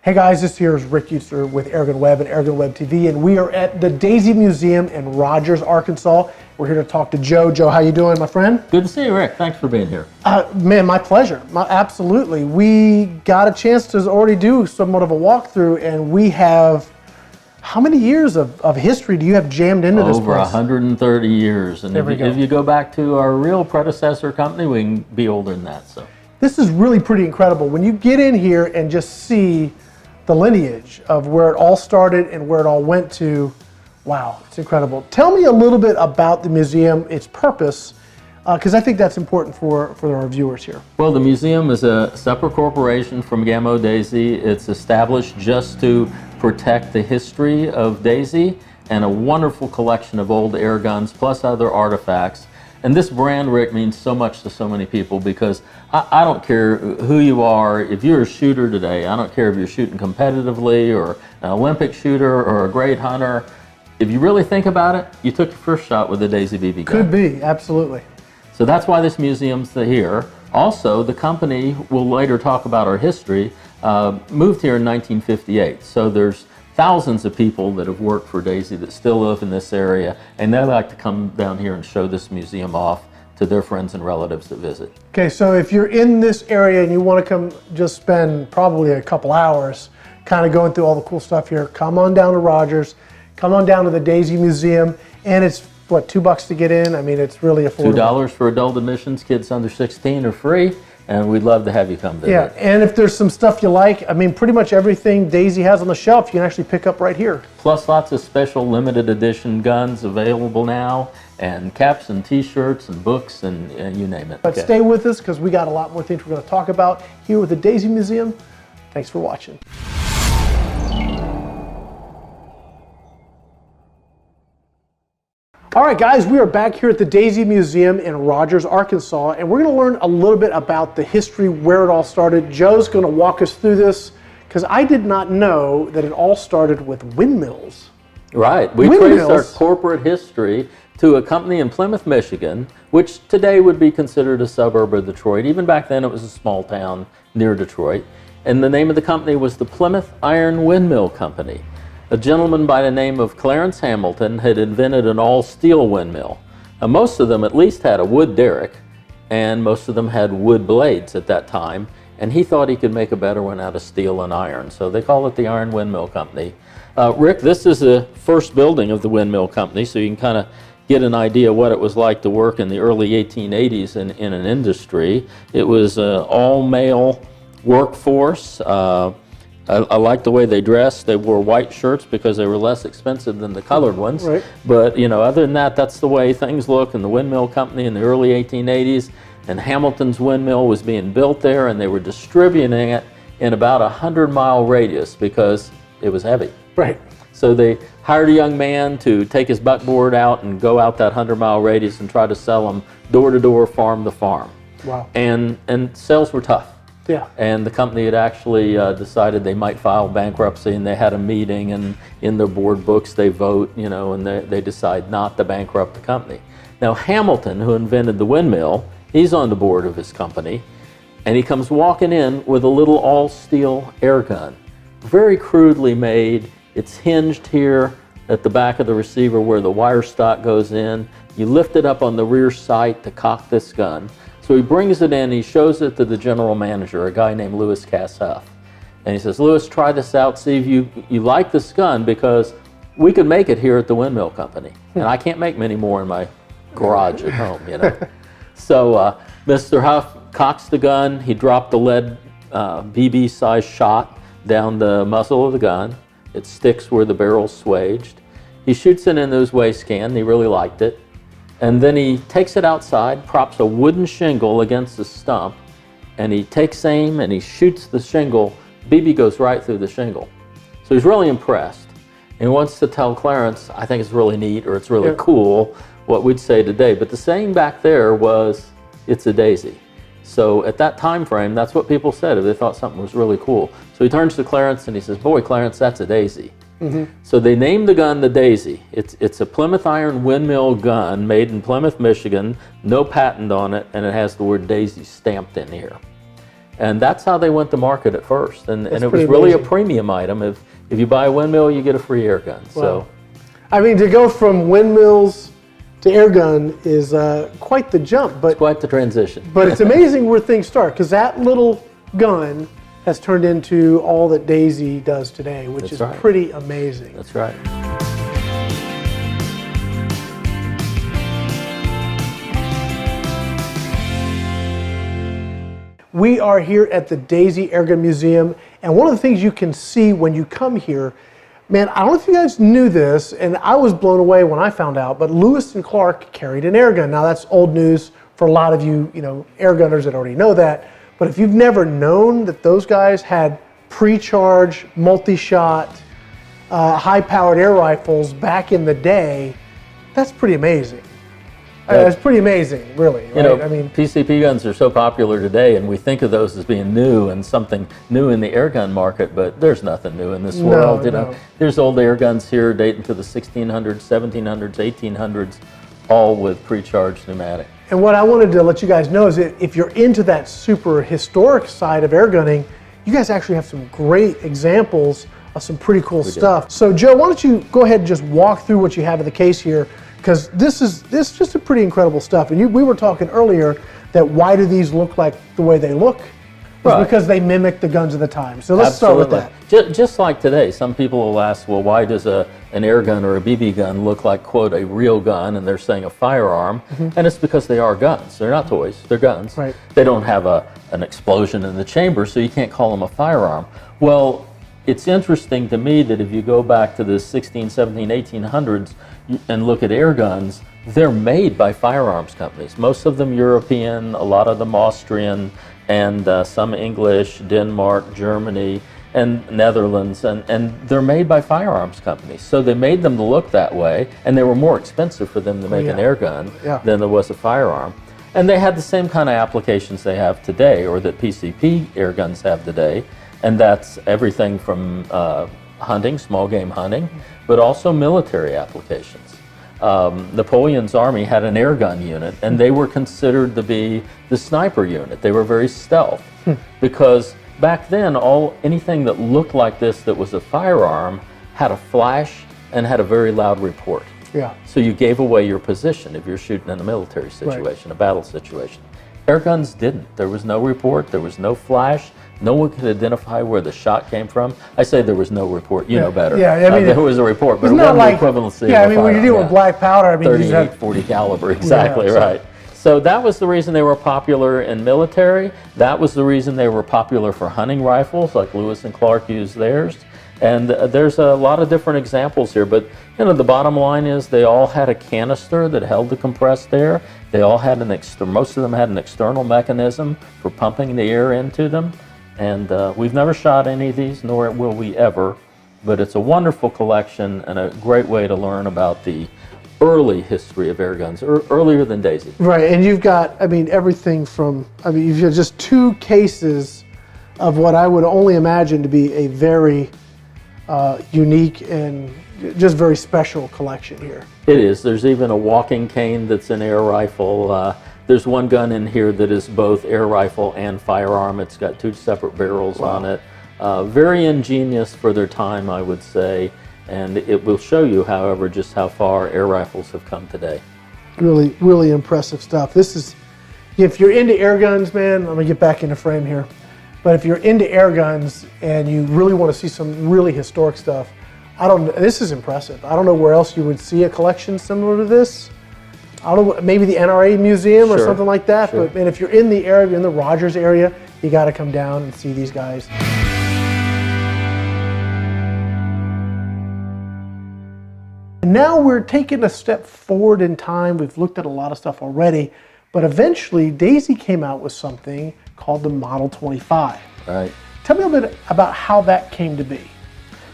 Hey guys, this here is Rick Utzer with AirgunWeb and AirgunWebTV, and we are at the Daisy Museum in Rogers, Arkansas. We're here to talk to Joe. Joe, how you doing, my friend? Good to see you, Rick. Thanks for being here. Man, my pleasure. Absolutely. We got a chance to already do somewhat of a walkthrough, and we have, how many years of history do you have jammed into this place? Over 130 years. And if you go back to our real predecessor company, we can be older than that. So this is really pretty incredible. When you get in here and just see the lineage of where it all started and where it all went to, wow, it's incredible. Tell me a little bit about the museum, its purpose, because I think that's important for our viewers here. Well, the museum is a separate corporation from Gammo Daisy. It's established just to protect the history of Daisy and a wonderful collection of old air guns plus other artifacts. And this brand, Rick, means so much to so many people because I don't care who you are. If you're a shooter today, I don't care if you're shooting competitively or an Olympic shooter or a great hunter. If you really think about it, you took your first shot with a Daisy BB gun. Could be, absolutely. So that's why this museum's here. Also, the company, we'll later talk about our history, moved here in 1958. So there's thousands of people that have worked for Daisy that still live in this area, and they like to come down here and show this museum off to their friends and relatives that visit. Okay, so if you're in this area and you want to come just spend probably a couple hours kind of going through all the cool stuff here, come on down to Rogers, come on down to the Daisy Museum, and it's, what, $2 to get in? I mean, it's really affordable. $2 for adult admissions, kids under 16 are free, and we'd love to have you come visit. Yeah, and if there's some stuff you like, I mean, pretty much everything Daisy has on the shelf, you can actually pick up right here. Plus lots of special limited edition guns available now, and caps and t-shirts and books and you name it. But stay with us because we got a lot more things we're going to talk about here with the Daisy Museum. Thanks for watching. All right, guys, we are back here at the Daisy Museum in Rogers, Arkansas, and we're going to learn a little bit about the history, where it all started. Joe's going to walk us through this because I did not know that it all started with windmills. Right. We traced our corporate history to a company in Plymouth, Michigan, which today would be considered a suburb of Detroit. Even back then, it was a small town near Detroit. And the name of the company was the Plymouth Iron Windmill Company. A gentleman by the name of Clarence Hamilton had invented an all-steel windmill. Now, most of them at least had a wood derrick, and most of them had wood blades at that time, and he thought he could make a better one out of steel and iron, so they call it the Iron Windmill Company. Rick, this is the first building of the windmill company, so you can kind of get an idea what it was like to work in the early 1880s in an industry. It was an all-male workforce. I like the way they dressed. They wore white shirts because they were less expensive than the colored ones. Right. But, you know, other than that, that's the way things look in the windmill company in the early 1880s. And Hamilton's windmill was being built there, and they were distributing it in about a 100-mile radius because it was heavy. Right. So they hired a young man to take his buckboard out and go out that 100-mile radius and try to sell them door to door, farm to farm. Wow. And sales were tough. Yeah. And the company had actually decided they might file bankruptcy, and they had a meeting, and in their board books they vote, you know, and they decide not to bankrupt the company. Now Hamilton, who invented the windmill, he's on the board of his company, and he comes walking in with a little all-steel air gun, very crudely made. It's hinged here at the back of the receiver where the wire stock goes in. You lift it up on the rear sight to cock this gun. So he brings it in, he shows it to the general manager, a guy named Louis Cassuff. And he says, Louis, try this out, see if you like this gun, because we could make it here at the windmill company. And I can't make many more in my garage at home, you know. So Mr. Huff cocks the gun, he dropped the lead BB size shot down the muzzle of the gun. It sticks where the barrel's swaged. He shoots it into his waistband, he really liked it. And then he takes it outside, props a wooden shingle against the stump, and he takes aim and he shoots the shingle. BB goes right through the shingle. So he's really impressed. And he wants to tell Clarence, I think it's really neat, or it's really cool, what we'd say today. But the saying back there was, it's a Daisy. So at that time frame, that's what people said if they thought something was really cool. So he turns to Clarence and he says, boy, Clarence, that's a Daisy. Mm-hmm. So they named the gun the Daisy. It's a Plymouth Iron windmill gun made in Plymouth, Michigan, no patent on it, and it has the word Daisy stamped in here. And that's how they went to market at first. And it was pretty really a amazing. premium item. If you buy a windmill, you get a free air gun. So, I mean, to go from windmills to air gun is quite the jump, but quite the transition. but it's amazing where things start, because that little gun has turned into all that Daisy does today, which is right. pretty amazing. That's right. We are here at the Daisy Airgun Museum, and one of the things you can see when you come here, man, I don't know if you guys knew this, and I was blown away when I found out, but Lewis and Clark carried an air gun. Now that's old news for a lot of you, air gunners that already know that, but if you've never known that those guys had pre-charge, multi-shot, high-powered air rifles back in the day, that's pretty amazing. It's pretty amazing, really. Right? I mean, PCP guns are so popular today, and we think of those as being new and something new in the air gun market, but there's nothing new in this world. No. There's old air guns here dating to the 1600s, 1700s, 1800s, all with pre-charged pneumatic. And what I wanted to let you guys know is that if you're into that super historic side of air gunning, you guys actually have some great examples of some pretty cool stuff. So Joe, why don't you go ahead and just walk through what you have in the case here, because this is just a pretty incredible stuff. And we were talking earlier that why do these look like the way they look? It's because they mimic the guns of the time. So let's start with that. Just like today, some people will ask, well, why does an air gun or a BB gun look like, quote, a real gun, and they're saying a firearm? And it's because they are guns. They're not toys. They're guns. Right. They don't have an explosion in the chamber, so you can't call them a firearm. Well, it's interesting to me that if you go back to the 16, 17, 1800s and look at air guns, they're made by firearms companies. Most of them European, a lot of them Austrian, and some English, Denmark, Germany, and Netherlands, and they're made by firearms companies. So they made them to look that way, and they were more expensive for them to make an air gun than there was a firearm. And they had the same kind of applications they have today, or that PCP air guns have today, and that's everything from hunting, small game hunting, but also military applications. Napoleon's army had an air gun unit, and they were considered to be the sniper unit. They were very stealth because back then anything that looked like this that was a firearm had a flash and had a very loud report. Yeah. So you gave away your position if you're shooting in a military situation, a battle situation. Air guns didn't. There was no report, there was no flash. No one could identify where the shot came from. I say there was no report. You know better. Yeah, I mean, there was a report, but it it's not wasn't like the equivalency. Yeah, of I a mean, when you deal with black powder, I mean, 38, 40 caliber, exactly right. So that was the reason they were popular in military. That was the reason they were popular for hunting rifles, like Lewis and Clark used theirs. And there's a lot of different examples here, but the bottom line is they all had a canister that held the compressed air. They all had most of them had an external mechanism for pumping the air into them. And we've never shot any of these, nor will we ever, but it's a wonderful collection and a great way to learn about the early history of air guns, earlier than Daisy. Right, and you've got, everything from, you've got just two cases of what I would only imagine to be a very unique and just very special collection here. It is. There's even a walking cane that's an air rifle. There's one gun in here that is both air rifle and firearm. It's got two separate barrels on it. Very ingenious for their time, I would say. And it will show you, however, just how far air rifles have come today. Really, really impressive stuff. This is, if you're into air guns, man, let me get back into frame here. But if you're into air guns and you really want to see some really historic stuff, this is impressive. I don't know where else you would see a collection similar to this. I don't know, maybe the NRA Museum or something like that. But man, if you're in the area, you're in the Rogers area, you got to come down and see these guys. Now we're taking a step forward in time. We've looked at a lot of stuff already, but eventually Daisy came out with something called the Model 25. Right. Tell me a little bit about how that came to be.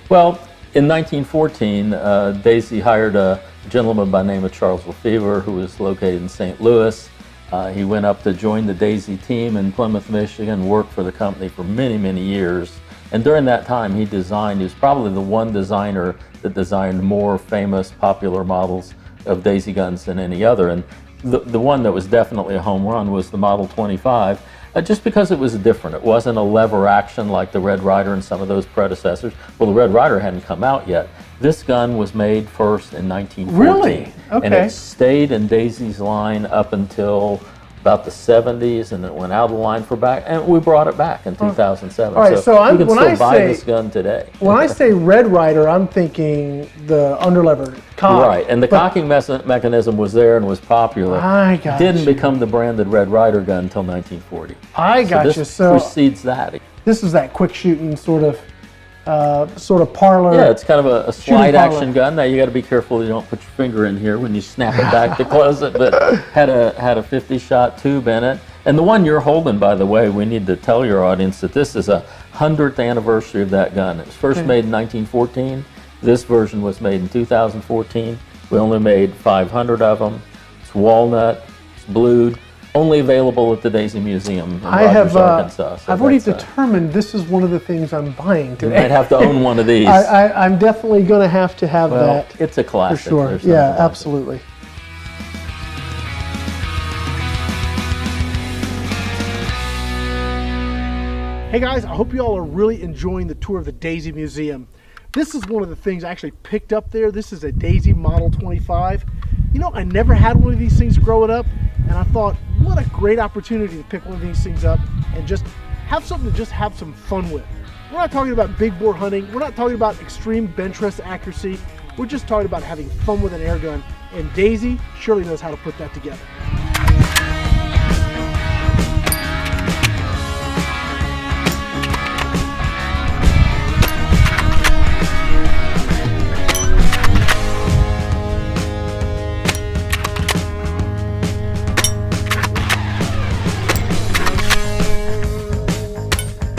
Well, in 1914, Daisy hired a gentleman by the name of Charles Lefevre, who was located in St. Louis. He went up to join the Daisy team in Plymouth, Michigan, worked for the company for many, many years. And during that time, he was probably the one designer that designed more famous, popular models of Daisy guns than any other. And the one that was definitely a home run was the Model 25. Just because it was different. It wasn't a lever action like the Red Ryder and some of those predecessors. Well, the Red Ryder hadn't come out yet. This gun was made first in 1914. Really? Okay. And it stayed in Daisy's line up until about the 70s, and it went out of the line for back, and we brought it back in 2007. All right, so you can when still I buy say- this gun today. When I say Red Ryder, I'm thinking the underlever cock. Right, and the cocking mechanism was there and was popular. I got Didn't you. become the branded Red Ryder gun until 1940. I got this you. So precedes that. this is that quick shooting sort of parlor. Yeah, it's kind of a slide parlor. action gun. Now you got to be careful you don't put your finger in here when you snap it back to close it. But had a 50-shot tube in it, and the one you're holding, by the way, we need to tell your audience that this is a 100th anniversary of that gun. It was first made in 1914. This version was made in 2014. We only made 500 of them. It's walnut. It's blued. Only available at the Daisy Museum in Rogers, Arkansas. So I've already that's, determined this is one of the things I'm buying you today. might have to own one of these. I'm definitely going to have well, that it's a for classic. sure. There's no Yeah, doubt. absolutely. Hey guys, I hope you all are really enjoying the tour of the Daisy Museum. This is one of the things I actually picked up there. This is a Daisy Model 25. You know, I never had one of these things growing up, and I thought, what a great opportunity to pick one of these things up and just have something to just have some fun with. We're not talking about big bore hunting. We're not talking about extreme bench rest accuracy. We're just talking about having fun with an air gun, and Daisy surely knows how to put that together.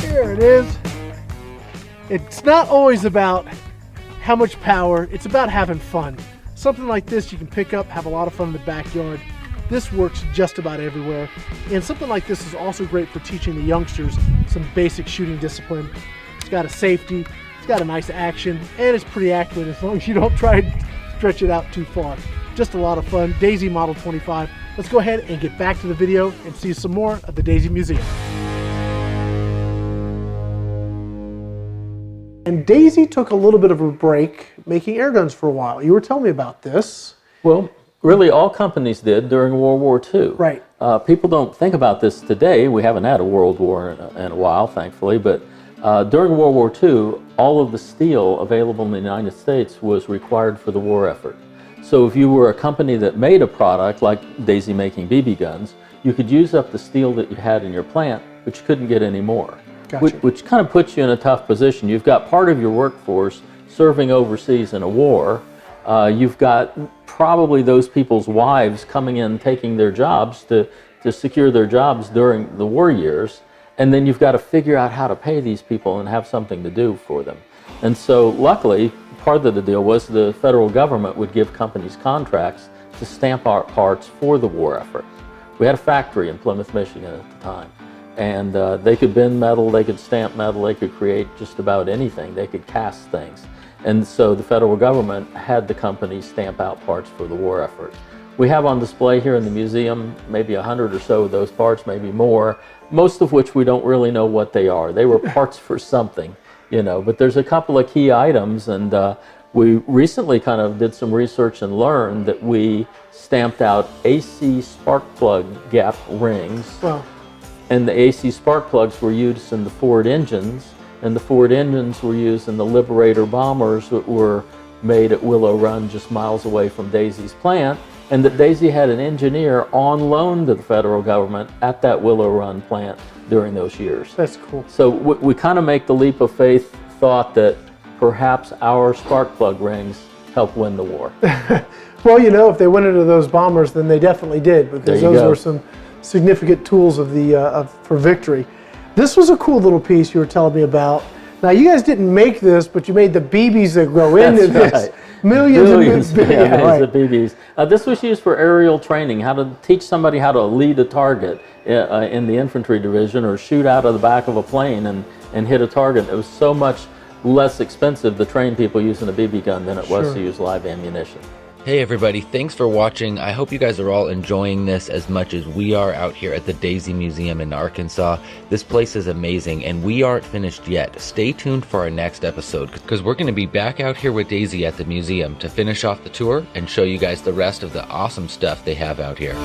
Here it is. It's not always about how much power, it's about having fun. Something like this you can pick up, have a lot of fun in the backyard. This works just about everywhere. And something like this is also great for teaching the youngsters some basic shooting discipline. It's got a safety, it's got a nice action, and it's pretty accurate as long as you don't try and stretch it out too far. Just a lot of fun. Daisy Model 25. Let's go ahead and get back to the video and see some more of the Daisy Museum. And Daisy took a little bit of a break making air guns for a while. You were telling me about this. Well, really all companies did during World War II. Right. People don't think about this today. We haven't had a World War in a while, thankfully, but during World War II, all of the steel available in the United States was required for the war effort. So if you were a company that made a product like Daisy making BB guns, you could use up the steel that you had in your plant, but you couldn't get any more. Gotcha. Which kind of puts you in a tough position. You've got part of your workforce serving overseas in a war. You've got probably those people's wives coming in, taking their jobs to secure their jobs during the war years. And then you've got to figure out how to pay these people and have something to do for them. And so luckily, part of the deal was the federal government would give companies contracts to stamp our parts for the war effort. We had a factory in Plymouth, Michigan at the time. And they could bend metal, they could stamp metal, they could create just about anything. They could cast things. And so the federal government had the companies stamp out parts for the war effort. We have on display here in the museum maybe 100 or so of those parts, maybe more, most of which we don't really know what they are. They were parts for something, you know, but there's a couple of key items, and we recently kind of did some research and learned that we stamped out AC spark plug gap rings. Well, And the AC spark plugs were used in the Ford engines, and the Ford engines were used in the Liberator bombers that were made at Willow Run, just miles away from Daisy's plant, and that Daisy had an engineer on loan to the federal government at that Willow Run plant during those years. that's cool. So we kind of make the leap of faith thought that perhaps our spark plug rings helped win the war. Well, you know, if they went into those bombers, then they definitely did, because There you those go. were some significant tools of the for victory. This was a cool little piece you were telling me about. Now, you guys didn't make this, but you made the BBs that grow into That's this. right. Millions Billions, of BBs. Right. of BBs. This was used for aerial training, how to teach somebody how to lead a target in the infantry division, or shoot out of the back of a plane and hit a target. It was so much less expensive to train people using a BB gun than it was Sure. to use live ammunition. Hey everybody, thanks for watching. I hope you guys are all enjoying this as much as we are out here at the Daisy Museum in Arkansas. This place is amazing and we aren't finished yet. Stay tuned for our next episode because we're going to be back out here with Daisy at the museum to finish off the tour and show you guys the rest of the awesome stuff they have out here.